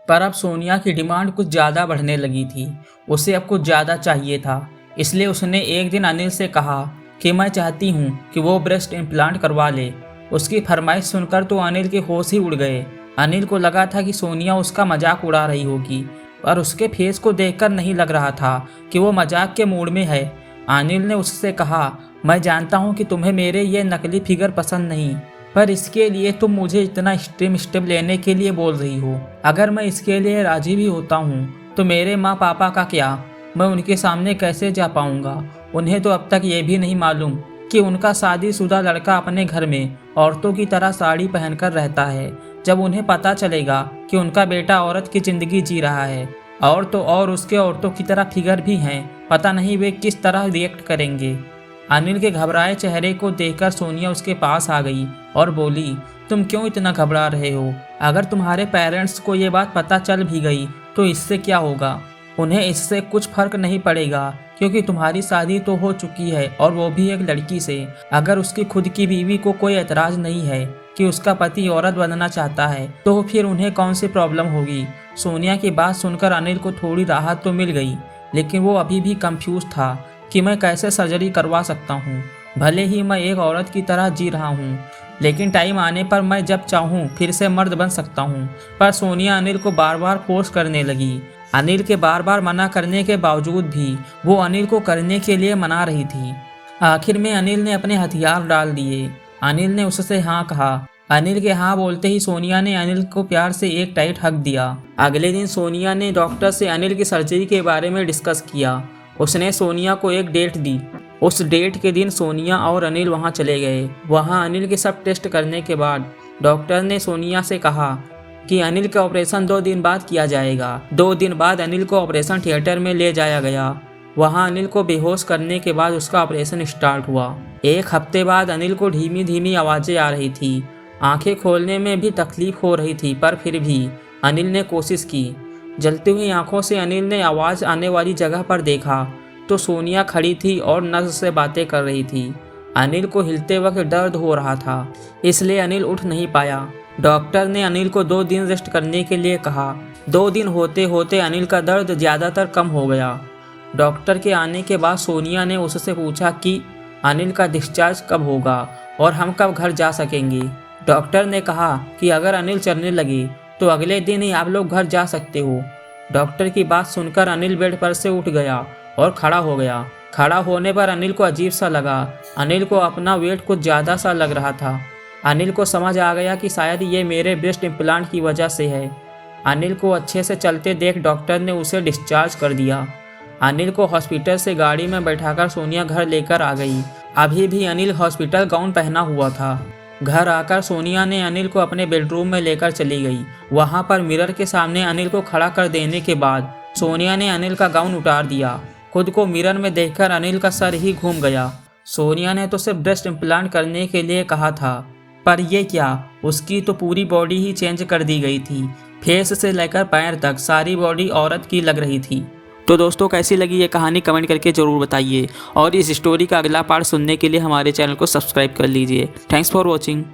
पर अब सोनिया की डिमांड कुछ ज़्यादा बढ़ने लगी थी। उसे अब कुछ ज़्यादा चाहिए था। इसलिए उसने एक दिन अनिल से कहा कि मैं चाहती हूँ कि वो ब्रेस्ट इम्प्लांट करवा ले। उसकी फरमाइश सुनकर तो अनिल के होश ही उड़ गए। अनिल को लगा था कि सोनिया उसका मजाक उड़ा रही होगी, पर उसके फेस को देखकर नहीं लग रहा था कि वो मजाक के मूड में है। अनिल ने उससे कहा, मैं जानता हूँ कि तुम्हें मेरे ये नकली फिगर पसंद नहीं, पर इसके लिए तुम मुझे इतना एक्सट्रीम स्टेप लेने के लिए बोल रही हो। अगर मैं इसके लिए राजी भी होता हूँ तो मेरे माँ पापा का क्या? मैं उनके सामने कैसे जा पाऊँगा? उन्हें तो अब तक ये भी नहीं मालूम कि उनका शादीशुदा लड़का अपने घर में औरतों की तरह साड़ी पहनकर रहता है। जब उन्हें पता चलेगा कि उनका बेटा औरत की ज़िंदगी जी रहा है और तो और उसके औरतों की तरह फिगर भी हैं, पता नहीं वे किस तरह रिएक्ट करेंगे। अनिल के घबराए चेहरे को देखकर सोनिया उसके पास आ गई और बोली, तुम क्यों इतना घबरा रहे हो? अगर तुम्हारे पेरेंट्स को ये बात पता चल भी गई तो इससे क्या होगा? उन्हें इससे कुछ फर्क नहीं पड़ेगा, क्योंकि तुम्हारी शादी तो हो चुकी है और वो भी एक लड़की से। अगर उसकी खुद की बीवी को कोई एतराज़ नहीं है कि उसका पति औरत बनना चाहता है, तो फिर उन्हें कौन सी प्रॉब्लम होगी? सोनिया की बात सुनकर अनिल को थोड़ी राहत तो मिल गई, लेकिन वो अभी भी कंफ्यूज था कि मैं कैसे सर्जरी करवा सकता हूँ। भले ही मैं एक औरत की तरह जी रहा हूँ, लेकिन टाइम आने पर मैं जब चाहूँ फिर से मर्द बन सकता हूँ। पर सोनिया अनिल को बार बार फोर्स करने लगी। अनिल के बार बार मना करने के बावजूद भी वो अनिल को करने के लिए मना रही थी। आखिर में अनिल ने अपने हथियार डाल दिए। अनिल ने उससे हाँ कहा। अनिल के हाँ बोलते ही सोनिया ने अनिल को प्यार से एक टाइट हग दिया। अगले दिन सोनिया ने डॉक्टर से अनिल की सर्जरी के बारे में डिस्कस किया। उसने सोनिया को एक डेट दी। उस डेट के दिन सोनिया और अनिल वहां चले गए। वहां अनिल के सब टेस्ट करने के बाद डॉक्टर ने सोनिया से कहा कि अनिल का ऑपरेशन 2 दिन बाद किया जाएगा। 2 दिन बाद अनिल को ऑपरेशन थिएटर में ले जाया गया। वहां अनिल को बेहोश करने के बाद उसका ऑपरेशन स्टार्ट हुआ। 1 हफ्ते बाद अनिल को धीमी धीमी आवाज़ें आ रही थी। आंखें खोलने में भी तकलीफ हो रही थी, पर फिर भी अनिल ने कोशिश की। जलती हुई आंखों से अनिल ने आवाज़ आने वाली जगह पर देखा तो सोनिया खड़ी थी और नर्स से बातें कर रही थी। अनिल को हिलते वक्त दर्द हो रहा था, इसलिए अनिल उठ नहीं पाया। डॉक्टर ने अनिल को 2 दिन रेस्ट करने के लिए कहा। 2 दिन होते होते अनिल का दर्द ज़्यादातर कम हो गया। डॉक्टर के आने के बाद सोनिया ने उससे पूछा कि अनिल का डिस्चार्ज कब होगा और हम कब घर जा सकेंगे। डॉक्टर ने कहा कि अगर अनिल चलने लगे तो अगले दिन ही आप लोग घर जा सकते हो। डॉक्टर की बात सुनकर अनिल बेड पर से उठ गया और खड़ा हो गया। खड़ा होने पर अनिल को अजीब सा लगा। अनिल को अपना वेट कुछ ज़्यादा सा लग रहा था। अनिल को समझ आ गया कि शायद ये मेरे ब्रेस्ट इम्प्लांट की वजह से है। अनिल को अच्छे से चलते देख डॉक्टर ने उसे डिस्चार्ज कर दिया। अनिल को हॉस्पिटल से गाड़ी में बैठाकर सोनिया घर लेकर आ गई। अभी भी अनिल हॉस्पिटल गाउन पहना हुआ था। घर आकर सोनिया ने अनिल को अपने बेडरूम में लेकर चली गई। वहां पर मिरर के सामने अनिल को खड़ा कर देने के बाद सोनिया ने अनिल का गाउन उतार दिया। खुद को मिरर में देखकर अनिल का सर ही घूम गया। सोनिया ने तो सिर्फ ब्रेस्ट इम्प्लांट करने के लिए कहा था, पर ये क्या, उसकी तो पूरी बॉडी ही चेंज कर दी गई थी। फेस से लेकर पैर तक सारी बॉडी औरत की लग रही थी। तो दोस्तों, कैसी लगी ये कहानी कमेंट करके ज़रूर बताइए और इस स्टोरी का अगला पार्ट सुनने के लिए हमारे चैनल को सब्सक्राइब कर लीजिए। Thanks for watching.